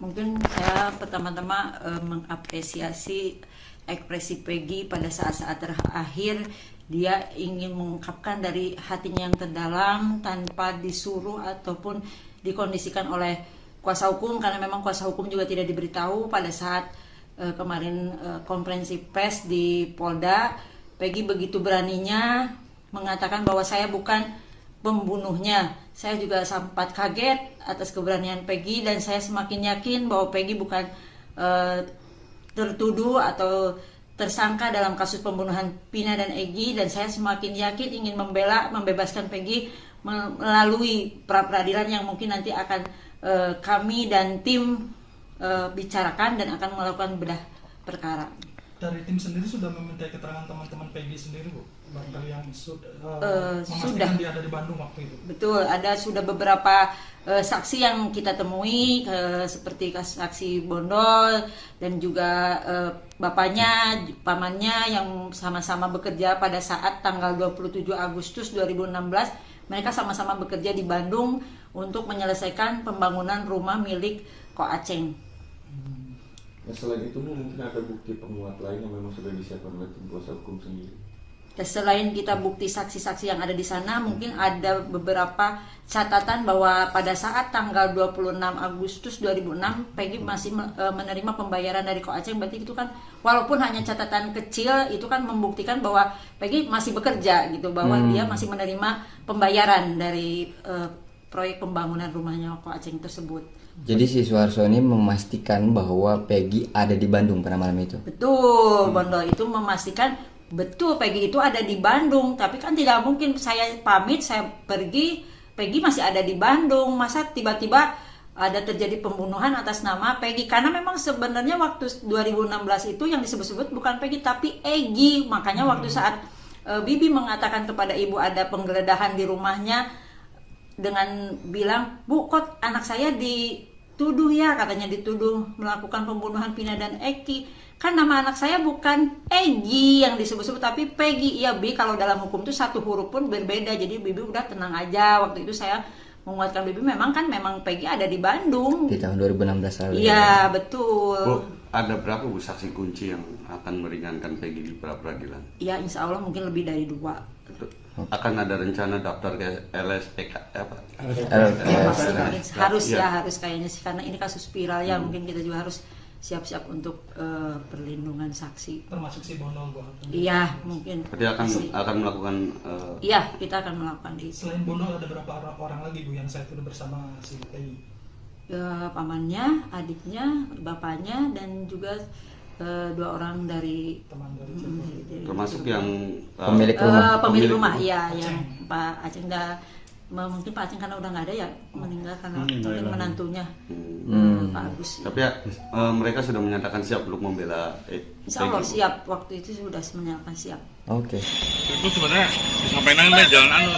Mungkin saya pertama-tama mengapresiasi ekspresi Peggy pada saat-saat terakhir. Dia ingin mengungkapkan dari hatinya yang terdalam tanpa disuruh ataupun dikondisikan oleh kuasa hukum, karena memang kuasa hukum juga tidak diberitahu pada saat kemarin konferensi pers di Polda. Peggy begitu beraninya mengatakan bahwa saya bukan pembunuhnya. Saya juga sempat kaget atas keberanian Peggy, dan saya semakin yakin bahwa Peggy bukan tertuduh atau tersangka dalam kasus pembunuhan Vina dan Egy, dan saya semakin yakin ingin membebaskan Peggy melalui pra-peradilan yang mungkin nanti akan kami dan tim bicarakan dan akan melakukan bedah perkara. Dari tim sendiri sudah meminta keterangan teman-teman Peggy sendiri, Bu? Barangkali yang sudah sudah dia ada di Bandung waktu itu. Betul, ada sudah beberapa saksi yang kita temui, seperti saksi Bondol dan juga bapaknya, pamannya yang sama-sama bekerja pada saat tanggal 27 Agustus 2016. Mereka sama-sama bekerja di Bandung untuk menyelesaikan pembangunan rumah milik Ko Aceng. Nah, selain itu mungkin ada bukti penguat lain yang memang sudah disiapkan oleh tim kuasa hukum sendiri. Selain kita bukti saksi-saksi yang ada di sana, mungkin ada beberapa catatan bahwa pada saat tanggal 26 Agustus 2006 Peggy masih menerima pembayaran dari Ko Aceng. Berarti itu kan walaupun hanya catatan kecil, itu kan membuktikan bahwa Peggy masih bekerja gitu, bahwa dia masih menerima pembayaran dari proyek pembangunan rumahnya Ko Aceng tersebut. Jadi si Suharso ini memastikan bahwa Peggy ada di Bandung pada malam itu. Betul, Bondol itu memastikan betul Peggy itu ada di Bandung. Tapi kan tidak mungkin saya pamit, saya pergi, Peggy masih ada di Bandung. Masa tiba-tiba ada terjadi pembunuhan atas nama Peggy? Karena memang sebenarnya waktu 2016 itu yang disebut-sebut bukan Peggy tapi Egy. Makanya waktu saat Bibi mengatakan kepada ibu ada penggeledahan di rumahnya, dengan bilang, "Bu, kok anak saya dituduh ya?" Katanya dituduh melakukan pembunuhan Vina dan Eki. Kan nama anak saya bukan Egy yang disebut-sebut tapi Peggy. Iya, Bi, kalau dalam hukum itu satu huruf pun berbeda. Jadi Bibi udah tenang aja. Waktu itu saya menguatkan Bibi, memang Peggy ada di Bandung. Di tahun 2016 lalu. Iya, betul. Bu, ada berapa Bu saksi kunci yang akan meringankan Peggy di pra-peradilan? Iya, insya Allah mungkin lebih dari 2. Akan ada rencana daftar ke LSPK apa? Harus kayaknya sih, karena ini kasus viral ya. Mungkin kita juga harus siap-siap untuk perlindungan saksi. Termasuk si Bondol, Bu? Iya, mungkin. Berarti akan melakukan. Iya, kita akan melakukan itu. Selain Bondol ada berapa orang lagi, Bu, yang saya tuduh bersama si Peggy? Pamannya, adiknya, bapaknya, dan juga 2 orang dari Teman dari Termasuk yang pemilik rumah. pemilik rumah, iya, yang Pak Aceng mungkin Pak Aceng karena udah nggak ada ya, meninggal karena mungkin menantunya Pak Agus. Tapi ya, mereka sudah menyatakan siap untuk membela Insya Allah Peggy. siap, waktu itu sudah menyatakan siap. Oke. Itu sebenarnya sampai nang jalan anu.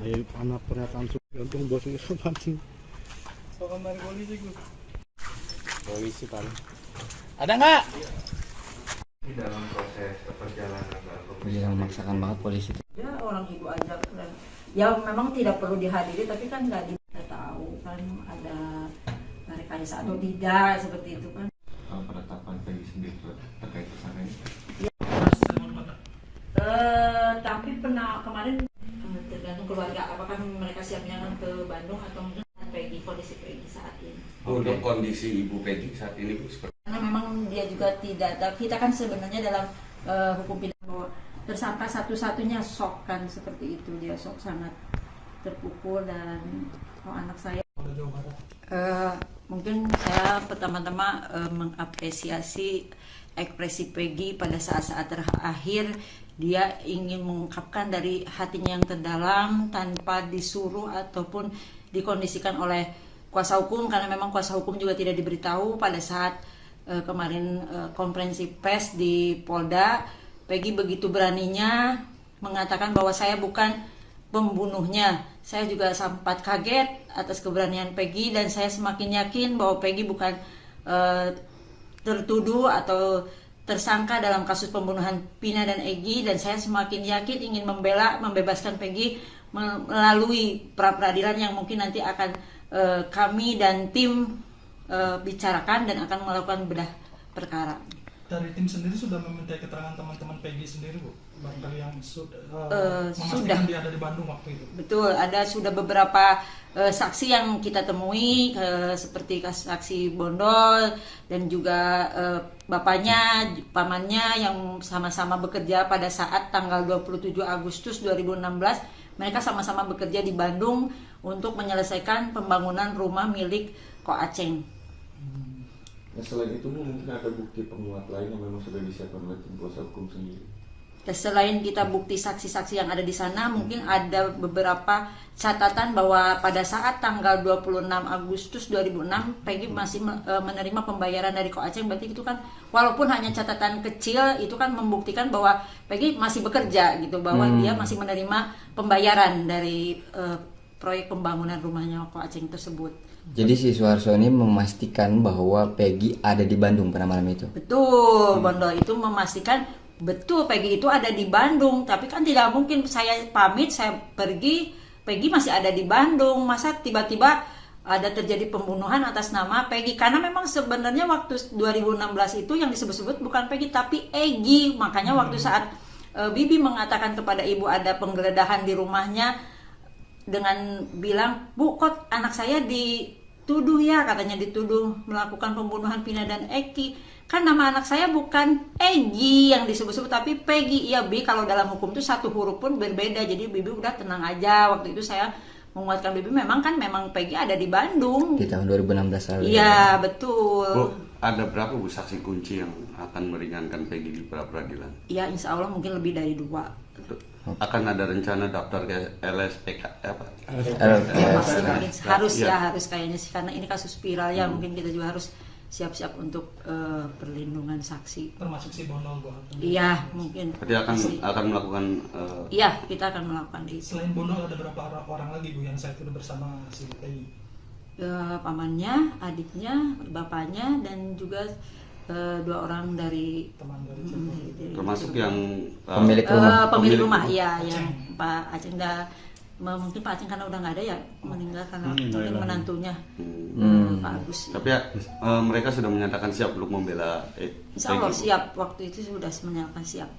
Ayo anak pernyataan untung bosnya pancing. So, kemarin polisi, Bu? Polisi paling. Ada nggak? Di dalam proses perjalanan Jadi memaksakan banget polisi. Ya orang ibu aja kan. Ya memang tidak perlu dihadiri, tapi kan nggak tahu kan ada rekayasa atau tidak seperti itu kan. penetapan Peggy sendiri terkait tersangka ini. Tapi pernah kemarin tergantung keluarga, apakah mereka siapnya ke Bandung atau mungkin Peggy, kondisi Peggy saat ini. Untuk kondisi Ibu Peggy saat ini Bu, seperti Karena memang dia juga tidak, kita kan sebenarnya dalam hukum pidana bahwa tersangka satu-satunya shock kan, seperti itu, dia shock sangat terpukul. Dan anak saya mungkin saya pertama-tama mengapresiasi ekspresi Peggy pada saat-saat terakhir. Dia ingin mengungkapkan dari hatinya yang terdalam tanpa disuruh ataupun dikondisikan oleh kuasa hukum, karena memang kuasa hukum juga tidak diberitahu pada saat kemarin konferensi pers di Polda. Peggy begitu beraninya mengatakan bahwa saya bukan pembunuhnya. Saya juga sempat kaget atas keberanian Peggy, dan saya semakin yakin bahwa Peggy bukan tertuduh atau tersangka dalam kasus pembunuhan Vina dan Egy, dan saya semakin yakin ingin membebaskan Peggy melalui pra-peradilan yang mungkin nanti akan kami dan tim bicarakan dan akan melakukan bedah perkara. Dari tim sendiri sudah meminta keterangan teman-teman Peggy sendiri, Bu? Barangkali yang sudah sudah. memastikan dia ada di Bandung waktu itu. Betul, ada sudah beberapa saksi yang kita temui, seperti saksi Bondol dan juga bapaknya, pamannya yang sama-sama bekerja pada saat tanggal 27 Agustus 2016. Mereka sama-sama bekerja di Bandung untuk menyelesaikan pembangunan rumah milik Ko Aceng. Nah, selain itu mungkin ada bukti penguat lain yang memang sudah disiapkan oleh tim kuasa hukum sendiri. Selain kita bukti saksi-saksi yang ada di sana, mungkin ada beberapa catatan bahwa pada saat tanggal 26 Agustus 2006 Peggy masih menerima pembayaran dari Ko Aceng. Berarti itu kan walaupun hanya catatan kecil, itu kan membuktikan bahwa Peggy masih bekerja gitu, bahwa dia masih menerima pembayaran dari proyek pembangunan rumahnya Ko Aceng tersebut. Jadi si Suharso ini memastikan bahwa Peggy ada di Bandung pada malam itu. Betul, Bondol itu memastikan betul Peggy itu ada di Bandung, tapi kan tidak mungkin saya pamit, saya pergi, Peggy masih ada di Bandung. Masa tiba-tiba ada terjadi pembunuhan atas nama Peggy? Karena memang sebenarnya waktu 2016 itu yang disebut-sebut bukan Peggy tapi Egy. Makanya waktu saat Bibi mengatakan kepada ibu ada penggeledahan di rumahnya dengan bilang, "Bu, kok anak saya dituduh ya?" Katanya dituduh melakukan pembunuhan Vina dan Eki. Kan nama anak saya bukan Egy yang disebut-sebut tapi Peggy. Iya, Bi, kalau dalam hukum itu satu huruf pun berbeda. Jadi Bibi udah tenang aja. Waktu itu saya menguatkan Bibi, memang Peggy ada di Bandung. Di tahun 2016 lalu. Iya, betul. Bu, ada berapa Bu saksi kunci yang akan meringankan Peggy di pra-peradilan? Iya, insya Allah mungkin lebih dari 2. Akan ada rencana daftar ke LSPK apa? Harus kayaknya sih, karena ini kasus viral ya. Mungkin kita juga harus siap-siap untuk perlindungan saksi. Termasuk si Bondol, Bu? Iya, mungkin. Berarti akan melakukan Iya, kita akan melakukan itu. Selain Bondol ada berapa orang lagi, Bu, yang saya itu bersama si Peggy? Pamannya, adiknya, bapaknya, dan juga 2 orang dari Teman dari termasuk yang Pemilik rumah. pemilik rumah, iya, Aceng. yang Pak Aceng mungkin Pak Aceng karena udah nggak ada ya, meninggal karena mungkin menantunya Pak Agus. Tapi ya, mereka sudah menyatakan siap untuk membela Insya Allah Peggy. siap, waktu itu sudah menyatakan siap.